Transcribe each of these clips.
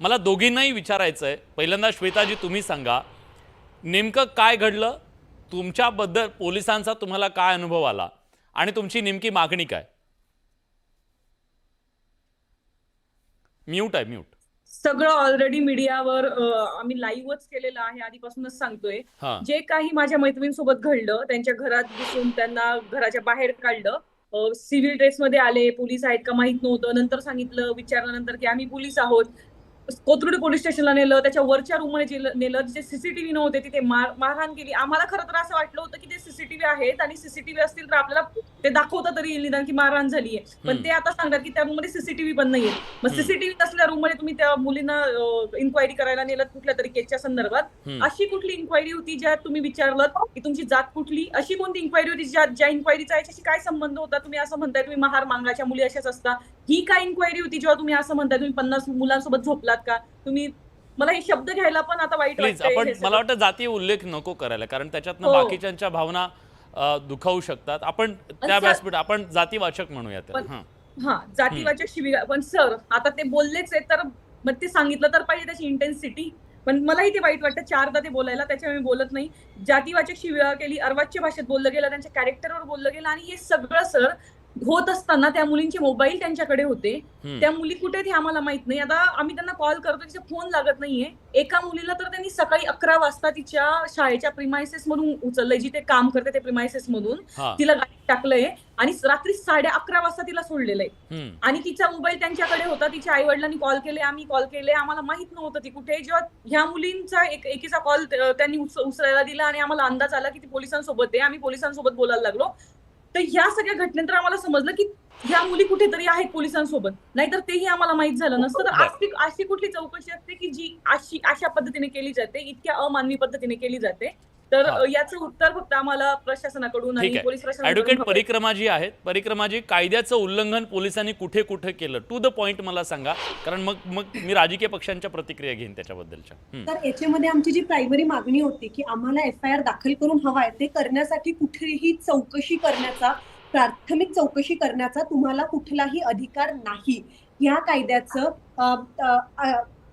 मला दोघींनाही विचारायचं आहे, पहिल्यांदा श्वेताजी तुम्ही सांगा, नेमकं काय घडलं, तुमच्याबद्दल पोलिसांचा तुम्हाला काय अनुभव आला आणि तुमची नेमकी मागणी काय? म्यूट आहे, म्यूट. सगळं ऑलरेडी मीडियावर आम्ही लाईव्हच केलेलं आहे, आधीपासूनच सांगतोय. हां. जे काही माझ्या मैत्रिणींसोबत घडलं, त्यांच्या घरात घुसून त्यांना घराच्या बाहेर काढलं, सिव्हिल ड्रेसमध्ये आले, पोलीस आहेत का माहित नव्हतं, नंतर सांगितलं, विचारल्यानंतर की आम्ही पोलीस आहोत. कोथरूड पोलीस स्टेशनला नेलं, त्याच्या वरच्या रूम मध्ये नेलं, जिथे सीसीटीव्ही नव्हते तिथे मारहाण केली. आम्हाला खरं तर असं वाटलं होतं की ते सीसीटीव्ही आहेत आणि सीसीटीव्ही असतील तर आपल्याला ते दाखवता तरी येईल निदान की मारहाण झालीये, पण ते आता सांगतात की त्या रूम मध्ये सीसीटीव्ही पण नाहीये. मग सीसीटीव्ही नसल्या रूम मध्ये तुम्ही त्या मुलींना इन्क्वायरी करायला नेलं कुठल्या तरी केसच्या संदर्भात? अशी कुठली इन्क्वायरी होती ज्यात तुम्ही विचारलं की तुमची जात कुठली? अशी कोणती इन्क्वायरी होती ज्या इन्क्वायरीचा याच्याशी काय संबंध होता? तुम्ही असं म्हणताय तुम्ही महार मांगाच्या मुली अशाच असता, ही काय इन्क्वायरी होती जेव्हा तुम्ही असं म्हणताय तुम्ही 50 मुलांसोबत झोपलात का तुम्ही? मला हे शब्द घ्यायला पण आता वाईट प्लीज वाटतंय. आपण, मला वाटतं जातीय उल्लेख नको करायला, कारण त्याच्यातनं हो. बाकीच्यांच्या भावना दुखावू शकतात. आपण त्या व्यासपीठ आपण जातीवाचक म्हणूया त्याला. हा, जातीवाचक शिवीगाळ. पण सर आता ते बोललेच आहे तर मग ते सांगितलं तर पाहिजे त्याची इंटेन्सिटी. पण मलाही ते वाईट वाटतं, चारदा ते बोलायला, त्याच्यामुळे मी बोलत नाही. जातीवाचक शिवीगाळ केली, अर्वाच्य भाषेत बोललं गेलं, त्यांच्या कॅरेक्टरवर बोललं गेलं, आणि हे सगळं सर होत असताना त्या मुलींचे मोबाईल त्यांच्याकडे होते. त्या मुली कुठे आहेत हे आम्हाला माहित नाही. आता आम्ही त्यांना कॉल करतो, तिचा फोन लागत नाहीये. एका मुलीला तर त्यांनी सकाळी 11 वाजता तिच्या शाळेच्या प्रिमायसेस मधून उचललंय, जिथे काम करते ते प्रिमायसेस मधून तिला गाडीत टाकलंय आणि रात्री 11:30 वाजता तिला सोडलेलं आहे. आणि तिचा मोबाईल त्यांच्याकडे होता. तिच्या आई वडिलांनी कॉल केले, आम्ही कॉल केले, आम्हाला माहित नव्हतं ती कुठे. जेव्हा ह्या मुलींचा एकीचा कॉल त्यांनी उचलायला दिला आणि आम्हाला अंदाज आला की ती पोलिसांसोबत आहे, आम्ही पोलिसांसोबत बोलायला लागलो. तर ह्या सगळ्या घटनेनंतर आम्हाला समजलं की ह्या मुली कुठेतरी आहेत पोलिसांसोबत, नाहीतर तेही आम्हाला माहित झालं नसतं. तर अशी कुठली चौकशी असते की जी अशा पद्धतीने केली जाते, इतक्या अमानवी पद्धतीने केली जाते? तर याचं उत्तर फक्त आम्हाला प्रशासनाकडून आणि पोलीस ॲडव्होकेट प्रशासनाकडून. परिक्रमाजी आहेत, परिक्रमाजी, कायद्याचं उल्लंघन पोलिसांनी कुठे कुठे केलं, टू द पॉइंट मला सांगा, कारण मग मग मी राजकीय पक्षांच्या प्रतिक्रिया घेईन त्याच्याबद्दलच्या. तर याच्यामध्ये आमची जी प्रायमरी मागणी होती की आम्हाला FIR दाखल करून हवाय, ते करण्यासाठी कुठेही चौकशी करण्याचा, प्राथमिक चौकशी करण्याचा तुम्हाला कुठलाही अधिकार नाही. या कायद्याचं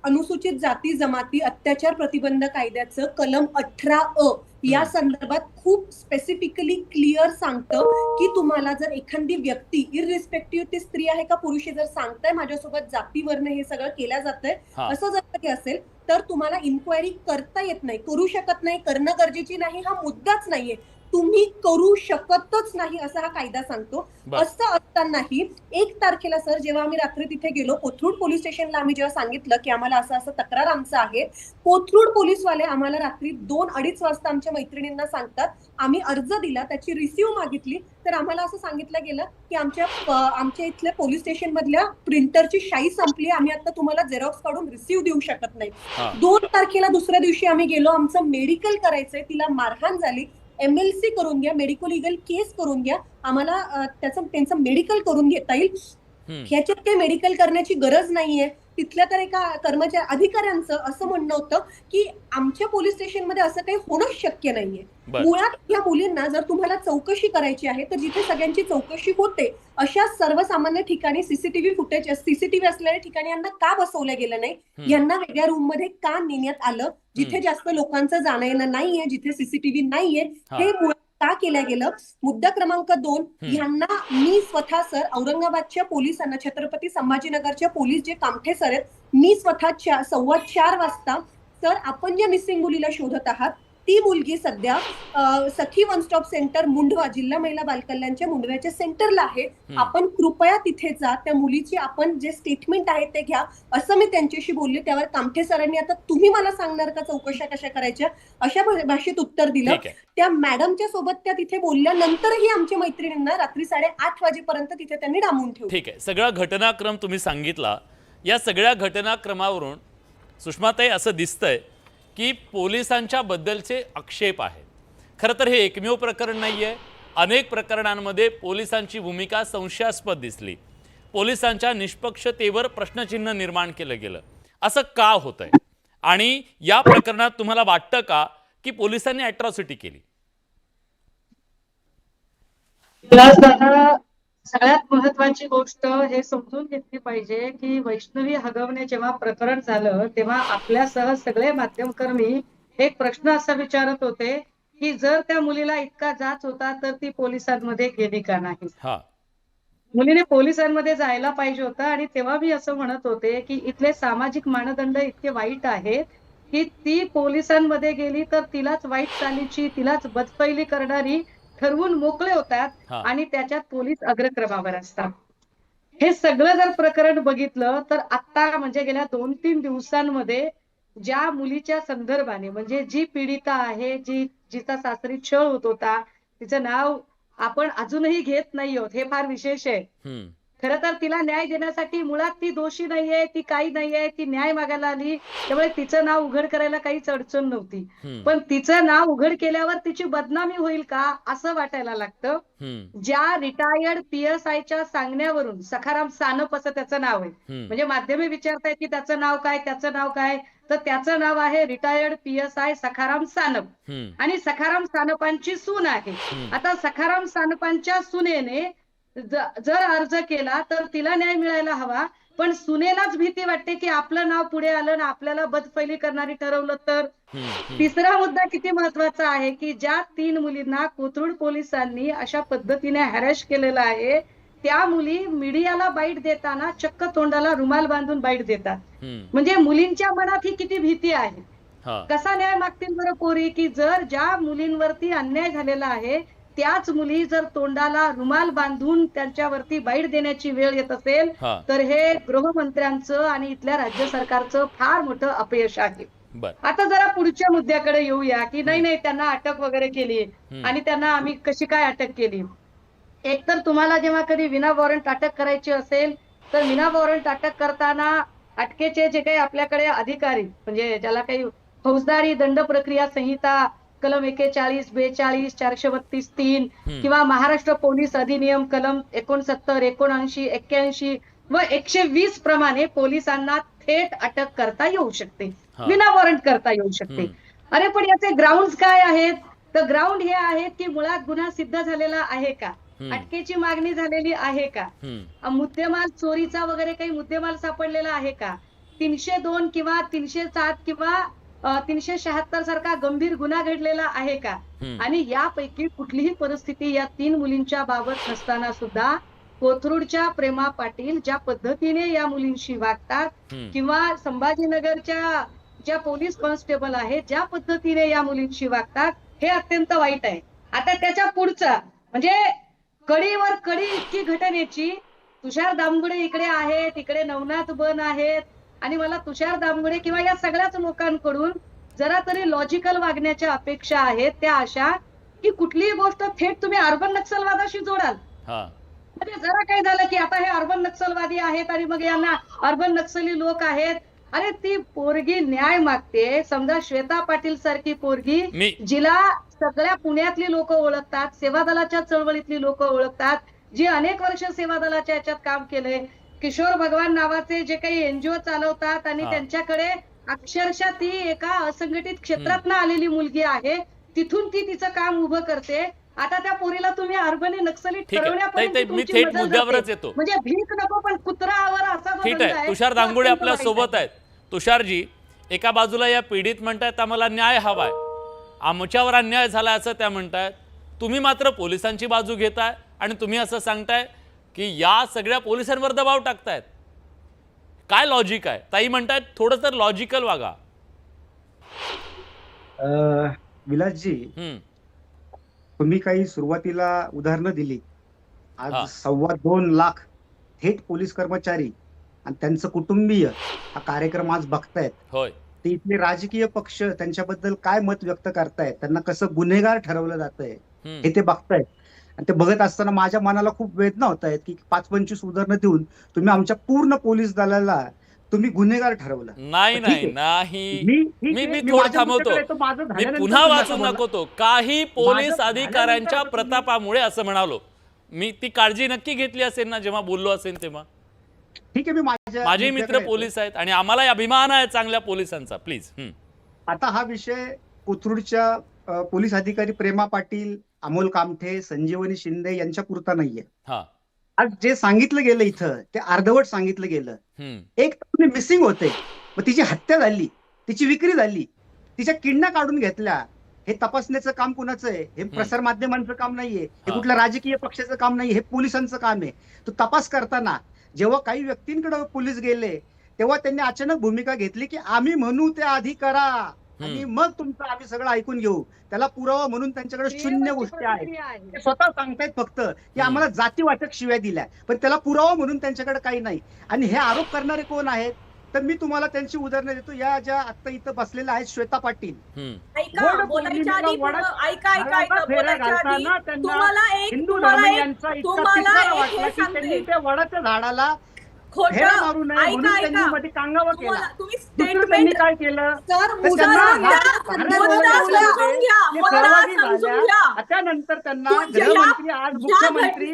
अनुसूचित जाती जमाती अत्याचार प्रतिबंध कायद्याचं कलम 18A या संदर्भात खूप स्पेसिफिकली क्लिअर सांगतं की तुम्हाला जर एखादी व्यक्ती, इररिस्पेक्टिव्ह ती स्त्री आहे का पुरुष आहे, जर सांगताय माझ्यासोबत जातीवरनं हे सगळं केलं जातंय, असं जर कधी असेल तर तुम्हाला इन्क्वायरी करता येत नाही, करू शकत नाही, करणं गरजेची नाही, हा मुद्दाच नाहीये. तुम्ही करू शकतच नाही असं हा कायदा सांगतो. असं असतानाही 1 तारखेला सर जेव्हा आम्ही रात्री तिथे गेलो, कोथरूड पोलीस स्टेशनला आम्ही जेव्हा सांगितलं की आम्हाला असं असं तक्रार आमचं आहे, कोथरूड पोलीसवाले आम्हाला रात्री 2-2:30 वाजता आमच्या मैत्रिणींना सांगतात, आम्ही अर्ज दिला, त्याची रिसिव्ह मागितली, तर आम्हाला असं सांगितलं गेलं की आमच्या इथल्या पोलीस स्टेशन मधल्या प्रिंटरची शाई संपली, आम्ही आता तुम्हाला झेरॉक्स काढून रिसिव्ह देऊ शकत नाही. 2 तारखेला दुसऱ्या दिवशी आम्ही गेलो, आमचं मेडिकल करायचंय, तिला मारहाण झाली, MLC करून घ्या, मेडिको लिगल केस करून घ्या, आम्हाला त्यांचं मेडिकल करून घेता येईल. ह्याच्यात काही मेडिकल करण्याची गरज नाहीये. तिथल्या तर एका कर्मचारी अधिकाऱ्यांचं असं म्हणणं होतं की आमच्या पोलीस स्टेशनमध्ये असं काही होणं शक्य नाहीये. मुळात या मुलींना जर तुम्हाला चौकशी करायची आहे तर जिथे सगळ्यांची चौकशी होते अशा सर्वसामान्य ठिकाणी सीसीटीव्ही असलेल्या ठिकाणी यांना का बसवलं गेलं नाही, यांना वेगळ्या रूम मध्ये का नेण्यात आलं, जिथे जास्त लोकांचं जाणं येणं नाहीये, जिथे सीसीटीव्ही नाहीये, हे का केलं गेलं? मुद्दा क्रमांक 2, ह्यांना मी स्वतः सर औरंगाबादच्या पोलिसांना, छत्रपती संभाजीनगरच्या पोलीस जे कामठे सर आहेत, मी स्वतः 4:15 वाजता सर आपण ज्या मिसिंग मुलीला शोधत आहात ती मुलगी सध्या सखी वन स्टॉप सेंटर मुंढवा, जिल्हा महिला बालकल्याणच्या मुंढव्याच्या सेंटरला आहे. आपण कृपया तिथे जा, त्या मुलीची आपण जे स्टेटमेंट आहे ते घ्या, असं मी त्यांच्याशी बोलले. त्यावर कामठे सरांनी आता तुम्ही मला सांगणार का चौकशा कशा करायच्या, अशा भाषेत उत्तर दिलं. त्या मॅडमच्या सोबत त्या तिथे बोलल्यानंतरही आमच्या मैत्रिणींना रात्री 8:30 वाजेपर्यंत तिथे त्यांनी डांबून ठेवलं. ठीक आहे, सगळा घटनाक्रम तुम्ही सांगितला. या सगळ्या घटनाक्रमावरून सुषमाताई असं दिसतंय की पोलिसांच्या बद्दलचे आक्षेप आहेत. खरं तर हे एकमेव प्रकरण नाही आहे, अनेक प्रकरणांमध्ये पोलिसांची भूमिका संशयास्पद दिसली, पोलिसांच्या निष्पक्षतेवर प्रश्नचिन्ह निर्माण केलं गेलं. असं का होतंय? आणि या प्रकरणात तुम्हाला वाटतं का की पोलिसांनी अॅट्रॉसिटी केली? विलासदादा सगळ्यात महत्वाची गोष्ट हे समजून घेतली पाहिजे की वैष्णवी हगवणे जेव्हा प्रकरण झालं तेव्हा आपल्यासह सगळे माध्यमकर्मी एक प्रश्न असा विचारत होते की जर त्या मुलीला इतका जाच होता तर ती पोलिसांमध्ये गेली का नाही. हा मुलीने पोलिसांमध्ये जायला पाहिजे होतं आणि तेव्हा मी असं म्हणत होते की इथले सामाजिक मानदंड इतके वाईट आहेत की ती पोलिसांमध्ये गेली तर तिलाच वाईट चालीची तिलाच बदफैली करणारी ठरवून मोकळे होतात हा आणि त्याच्यात पोलीस अग्रक्रमावर असतात. हे सगळं जर प्रकरण बघितलं तर आता म्हणजे गेल्या 2-3 दिवसांमध्ये ज्या मुलीच्या संदर्भाने म्हणजे जी पीडिता आहे जिचा सासरी छळ होत होता तिचं नाव आपण अजूनही घेत नाही आहोत हे फार विशेष आहे. हम्म खरं तर तिला न्याय देण्यासाठी मुळात ती दोषी नाहीये ती काही नाहीये ती न्याय मागायला आली त्यामुळे तिचं नाव उघड करायला काहीच अडचण नव्हती. हम्म पण तिचं नाव उघड केल्यावर तिची बदनामी होईल का असं वाटायला लागतं. हम्म ज्या रिटायर्ड PSIच्या सांगण्यावरून सखाराम सानप असं त्याचं नाव आहे हम्म म्हणजे माध्यमे विचारतायत की त्याचं नाव काय तर त्याचं नाव आहे रिटायर्ड PSI सखाराम सानप हम्म आणि सखाराम सानपांची सून आहे. हम्म आता सखाराम सानपांच्या सुनेने जर अर्ज केला तर तिला न्याय मिळायला हवा पण सुनेलाच भीती वाटते की आपलं नाव पुढे आलं ना आपल्याला बदफैली करणारी ठरवलं तर. हम्म तिसरा मुद्दा किती महत्वाचा आहे की ज्या 3 मुलींना कोथरूड पोलिसांनी अशा पद्धतीने हॅरॅश केलेलं आहे त्या मुली मीडियाला बाईट देताना चक्क तोंडाला रुमाल बांधून बाईट देतात. हम्म म्हणजे मुलींच्या मनात ही किती भीती आहे. हा कसा न्याय मागतील बरं पोरी की जर ज्या मुलींवरती अन्याय झालेला आहे त्याच मुली जर तोंडाला रुमाल बांधून त्यांच्यावरती बाईट देण्याची वेळ येत असेल हा तर हे गृहमंत्र्यांचं आणि इथल्या राज्य सरकारचं फार मोठं अपयश आहे. बर आता जरा पुढच्या मुद्द्याकडे येऊया की नाही त्यांना अटक वगैरे केली हम्म. आणि त्यांना आम्ही कशी काय अटक केली. एकतर तुम्हाला जेव्हा कधी विना वॉरंट अटक करायची असेल तर विना वॉरंट अटक करताना अटकेचे जे काही आपल्याकडे अधिकारी म्हणजे ज्याला काही फौजदारी दंड प्रक्रिया संहिता कलम 41, 42, 432(3) किंवा महाराष्ट्र पोलीस अधिनियम कलम 69, 79, 81 व 120 प्रमाणे पोलिसांना थेट अटक करता येऊ शकते हा. विना वॉरंट करता येऊ शकते. हम्म. अरे पण याचे ग्राउंड काय आहेत तर ग्राउंड हे आहेत की मुळात गुन्हा सिद्ध झालेला आहे का हम्म. अटकेची मागणी झालेली आहे का हम्म. मुद्देमाल चोरीचा वगैरे काही मुद्देमाल सापडलेला आहे का 302 किंवा 307 किंवा 376 सारखा गंभीर गुन्हा घडलेला आहे का हम्म. आणि यापैकी कुठलीही परिस्थिती या 3 मुलींच्या बाबत नसताना सुद्धा कोथरूडच्या प्रेमा पाटील ज्या पद्धतीने या मुलींशी वागतात हम्म. किंवा संभाजीनगरच्या ज्या पोलीस कॉन्स्टेबल आहेत ज्या पद्धतीने या मुलींशी वागतात हे अत्यंत वाईट आहे. आता त्याच्या पुढचा म्हणजे कडीवर कडी इतकी घटनेची तुषार दामगुडे इकडे आहेत इकडे नवनाथ बन आहेत आणि मला तुषार दामगुडे किंवा या सगळ्याच लोकांकडून जरा तरी लॉजिकल वागण्याच्या अपेक्षा आहेत त्या अशा की कुठलीही गोष्ट थेट तुम्ही अर्बन नक्षलवादाशी जोडाल. हा म्हणजे जरा काय झालं की आता हे अर्बन नक्षलवादी आहेत आणि मग यांना अर्बन नक्षली लोक आहेत. अरे ती पोरगी न्याय मागते समजा श्वेता पाटील सारखी पोरगी जिला सगळ्या पुण्यातली लोक ओळखतात सेवा दलाच्या चळवळीतली लोक ओळखतात जी अनेक वर्ष सेवा दलाच्या याच्यात काम केलंय किशोर भगवान नावाचे जे काही NGO चालवतात आणि त्यांच्याकडे अक्षरशः ती एका असंघटित क्षेत्रात आलेली मुलगी आहे तिथून ती तिचं काम उभं करते. आता त्या पोरीला तुम्ही अर्बनी नक्सली ठरवण्यापर्यंत मी थेट मुद्द्यावरच येतो म्हणजे भीक नको पण कुत्रावर असा ठीक आहे. तुषार दामगुडे आपल्या सोबत आहेत. तुषारजी एका बाजूला या पीडित म्हणतायत आम्हाला न्याय हवाय आमच्यावर अन्याय झाला असं त्या म्हणतायत तुम्ही मात्र पोलिसांची बाजू घेताय आणि तुम्ही असं सांगताय की या सगळ्या पोलिसांवर दबाव टाकतायत. काय लॉजिक आहे ताई म्हणतायत थोडं तर लॉजिकल वागा. विलासजी तुम्ही काही सुरुवातीला उदाहरणं दिली आज 2.25 लाख थेट पोलीस कर्मचारी आणि त्यांचं कुटुंबीय हा कार्यक्रम आज बघतायत. होय ते इथले राजकीय पक्ष त्यांच्याबद्दल काय मत व्यक्त करतायत त्यांना कसं गुन्हेगार ठरवलं जातंय हे ते बघतायत आणि ते बघत असताना माझ्या मनाला खूप वेदना होत आहेत की 5-25 उदाहरणं देऊन तुम्ही आमच्या पूर्ण पोलीस दलाला तुम्ही गुन्हेगार ठरवलं. नाही नाही नाही मी थोडं थांबवतो मी पुन्हा वाचू नको तो काही पोलीस अधिकाऱ्यांच्या प्रतापामुळे असं म्हणालो मी ती काळजी नक्की घेतली असेल ना जेव्हा बोललो असेल तेव्हा. ठीक आहे. मी माझे मित्र पोलीस आहेत आणि आम्हाला अभिमान आहे चांगल्या पोलिसांचा. प्लीज आता हा विषय कोथरूडच्या पोलीस अधिकारी प्रेमा पाटील अमोल कामठे संजीवनी शिंदे यांच्या पुरता नाहीये. आज जे सांगितलं गेलं इथं ते अर्धवट सांगितलं गेलं. एक तरुणी मिसिंग होते, मग तिची हत्या झाली, तिची विक्री झाली, तिच्या किडण्या काढून घेतल्या. हे तपासण्याचं काम कुणाचं आहे? हे प्रसार माध्यमांचं काम नाहीये, हे कुठल्या राजकीय पक्षाचं काम नाही, हे पोलिसांचं काम आहे. तो तपास करताना जेव्हा काही व्यक्तींकडे पोलीस गेले तेव्हा त्यांनी अचानक भूमिका घेतली की आम्ही म्हणू ते आधी करा आणि मग तुमचं आम्ही सगळं ऐकून घेऊ. त्याला पुरावा म्हणून त्यांच्याकडे शून्य गोष्टी आहेत. ते स्वतः सांगतायत फक्त की आम्हाला जातीवाचक शिव्या दिल्या, पण त्याला पुरावा म्हणून त्यांच्याकडे काही नाही. आणि हे आरोप करणारे कोण आहेत? तर मी तुम्हाला त्यांची उदाहरणं देतो. या ज्या आता इथं बसलेल्या आहेत श्वेता पाटील, ऐका, बोलायच्या आधी बोलायच्या आधी तुम्हाला एक हिंदू तुम्हाला धर्मियांचा एक इतका तुम्हाला तिटकारा एक वाटला हे की त्यांनी सांगते, त्या वडाच्या झाडाला खोटं फेरा मारू नये म्हणून ऐका त्यांनी ऐका मध्ये कांगावा केला. तुम्हाला तुम्ही दुसरं त्यांनी स्टेटमेंट काय केलं? तर तर त्यांना मुद्दा समजून घ्या, ते मुद्दा सहभागी समजून झाल्या. घ्या. त्यानंतर त्यांना तुमच्या गृहमंत्री आज या मुख्यमंत्री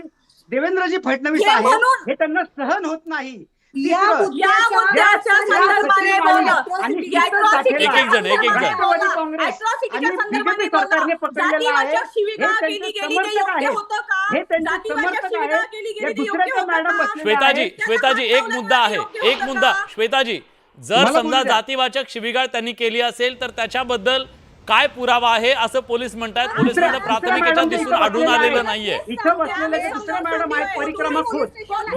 देवेंद्रजी फडणवीस हे आहेत, म्हणून- हे त्यांना सहन होत नाही. या तिसरं, मुद्द्याच्या संदर्भाने बोला. आणि Atrocity एक एक जण, एक एक जण. राष्ट्रवादी काँग्रेस Atrocity च्या आणि संदर्भाने बीजेपी सरकारने बोला. पकडलेलं आहे. जातीवाचक शिवीगाळ हे केली त्यांचे गेली ते समर्थक योग्य आहेत. होतं का? हे त्यांचे जातीवाचक समर्थक शिवीगाळ आहेत. केली या गेली ते दुसऱ्या योग्य त्या होतं मॅडम का? बसलेल्या श्वेताजी आहेत. श्वेताजी एक मुद्दा आहे, एक मुद्दा. श्वेताजी, जर मला समजा बोलू द्या. जातीवाचक शिवीगाळ त्यांनी केली असेल तर त्याच्याबद्दल काय पुरावा आहे असं पोलीस म्हणतात. पोलीस म्हणतात प्राथमिक याच्यात दिसून आढळून आलेलं नाहीये. इथं बसलेले दुसऱ्या मॅडम आहेत परिक्रमा खोत,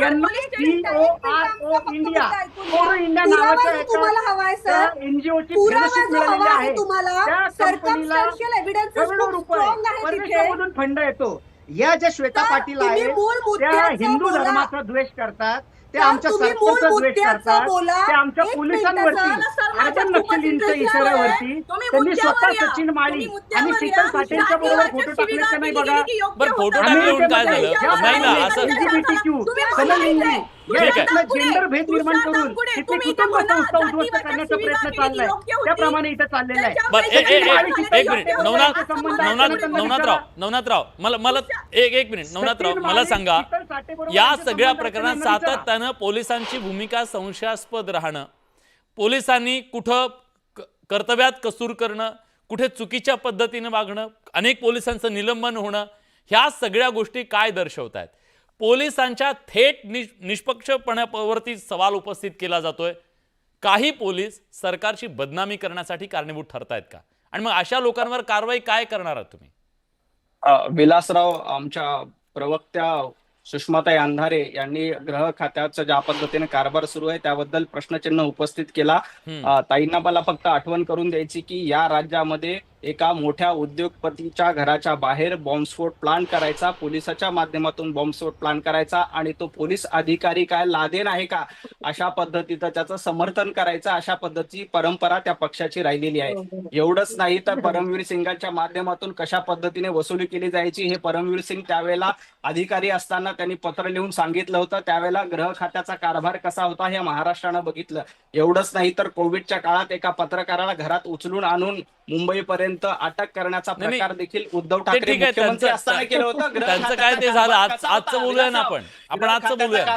यांना CORO इंडिया, कोरो इंडिया नावाच्या तुम्हाला हवाय सर, एनजीओची पुरावा फेलोशिप जो मिळालेली हवा आहे. आहे तुम्हाला, त्या कंपनीला circumstantial evidence करोडो खूप रुपये strong आहे तिथे. परदेशामधून फंड येतो. या ज्या श्वेता तर पाटील तुम्ही आहेत मूळ त्या मुद्द्याचं हिंदू बोला. धर्माचा द्वेष करतात, ते तर आमच्या तुम्ही मूळ सरकारचा द्वेष मुद्द्याचं करतात, बोला. ते आमच्या एक पोलिसांवरती मिनिटाचं अर्बन नक्षलींच्या इशाऱ्यावरती त्यांनी स्वतः सचिन माळी आणि शीतल साठेंच्या बरोबर फोटो टाकले का नाही बघा. बरं, फोटो टाकले येऊन काय झालं? नाही ना, असं LGBTQ, समलिंगी या इथलं जेंडर भेद निर्माण करून तिथली कुटुंब संस्था उद्ध्वस्त करण्याचा प्रयत्न चाललाय. त्याप्रमाणे इथं चाललेला आहे. बरं, एक मिनिट नवनाथराव मला एक मिनिट नवनाथराव, मला सांगा, या सगळ्या प्रकरणात सातत्यानं पोलिसांची भूमिका संशयास्पद राहणं, पोलिसांनी कुठं कर्तव्यात कसूर करणं, कुठे चुकीच्या पद्धतीनं वागणं, अनेक पोलिसांचं निलंबन होणं, ह्या सगळ्या गोष्टी काय दर्शवत आहेत? पोलिसांच्या थेट निष्पक्षपणावरती सवाल उपस्थित केला जातोय. काही पोलीस सरकारची बदनामी करण्यासाठी कारणीभूत ठरतायत का? आणि मग अशा लोकांवर कारवाई काय करणार आहात तुम्ही? विलासराव, आमच्या प्रवक्त्या सुषमाताई अंधारे यांनी गृह खात्याचा ज्या पद्धतीने कारभार सुरू आहे त्याबद्दल प्रश्नचिन्ह उपस्थित केला. ताईंना मला फक्त आठवण करून द्यायची की या राज्यामध्ये एका मोठ्या उद्योगपतीच्या घराच्या बाहेर बॉम्बस्फोट प्लान करायचा, पोलिसाच्या माध्यमातून बॉम्बस्फोट प्लान करायचा आणि तो पोलीस अधिकारी काय लादेन आहे का अशा पद्धतीचं त्याचं समर्थन करायचं, अशा पद्धतीची परंपरा त्या पक्षाची राहिलेली आहे. एवढंच नाही तर परमवीर सिंगांच्या माध्यमातून कशा पद्धतीने वसुली केली जायची हे परमवीर सिंग त्यावेळेला अधिकारी असताना त्यांनी पत्र लिहून सांगितलं होतं. त्यावेळेला गृह खात्याचा कारभार कसा होता हे महाराष्ट्रानं बघितलं. एवढंच नाही तर कोविडच्या काळात एका पत्रकाराला घरात उचलून आणून मुंबईपर्यंत अटक करण्याचा प्रकार देखील उद्धव ठाकरे मुख्यमंत्री असताना केलं होतं. त्यांचं काय ते झालं, आजचं बोलूया ना आपण आजचं बोलूया.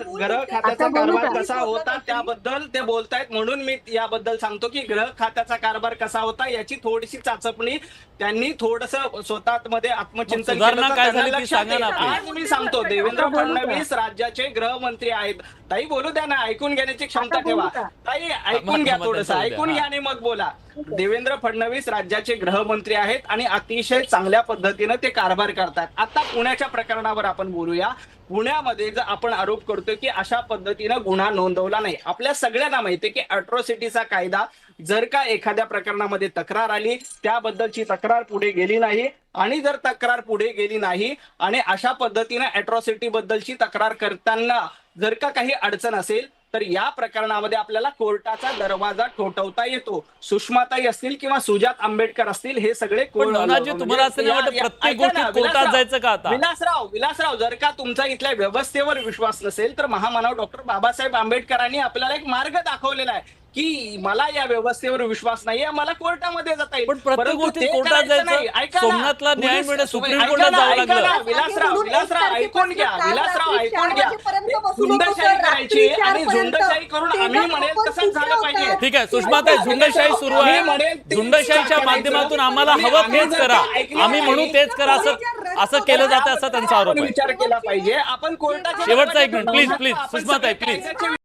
गृह खात्याचा कारभार कसा होता त्याबद्दल ते बोलतायत, म्हणून मी याबद्दल सांगतो की गृह खात्याचा कारभार कसा होता याची थोडीशी चाचपणी त्यांनी थोडस स्वतःमध्ये आत्मचिंतन केलं. काय झालं ती सांगा ना. आज मी सांगतो, देवेंद्र फडणवीस राज्याचे गृहमंत्री आहेत. ताई बोलू द्या ना, ऐकून घेण्याची क्षमता ठेवा. ताई ऐकून घ्या, थोडस ऐकून घ्या आणि मग बोला. देवेंद्र फडणवीस राज्याचे गृहमंत्री आहेत आणि अतिशय चांगल्या पद्धतीनं ते कारभार करतात. आता पुण्याच्या प्रकरणावर आपण बोलूया. पुण्यामध्ये जर आपण आरोप करतोय की अशा पद्धतीनं गुन्हा नोंदवला नाही, आपल्या सगळ्यांना माहिती आहे की अॅट्रॉसिटीचा कायदा जर का एखाद्या प्रकरणामध्ये तक्रार आली त्याबद्दलची तक्रार पुढे गेली नाही आणि जर तक्रार पुढे गेली नाही आणि अशा पद्धतीनं अॅट्रॉसिटी बद्दलची तक्रार करताना जर का काही अडचण असेल तर या प्रकरणामध्ये आपल्याला कोर्टाचा दरवाजा ठोठवता येतो. सुषमाताई असतील किंवा सुजात आंबेडकर असतील हे सगळे तुम्हाला असं नाही वाटत प्रत्येक गोष्टीत कोर्टात जायचं का? आता विलासराव, जर का तुमचा इथल्या व्यवस्थेवर विश्वास नसेल तर महामानव डॉक्टर बाबासाहेब आंबेडकरांनी आपल्याला एक मार्ग दाखवलेला आहे की मला या व्यवस्थेवर विश्वास नाहीये, मला कोर्टामध्ये जाता येईल. पण प्रत्येक परंतु गोष्टीत ते कोर्टात करायचं नाही. जायचं, ऐका ना. सोमनाथला न्याय पोलीस- मिळणं सुप्रीम ऐका कोर्टात ना, जावं ऐका लागलं. ना. विलासराव ऐकून घ्या, ऐकून घ्या. झुंडशाही करायची आणि झुंडशाही करून आम्ही म्हणेल तसंच झालं पाहिजे. ठीक आहे सुषमाताई, झुंडशाही सुरू आहे, झुंडशाहीच्या माध्यमातून आम्हाला हवं तेच करा, आम्ही म्हणू तेच करा, असं केलं जातं असा त्यांचा आरोप आहे. विचार केला पाहिजे. आपण कोर्टाच्या शेवटचा एक मिनिट प्लीज सुषमाताई प्लीज.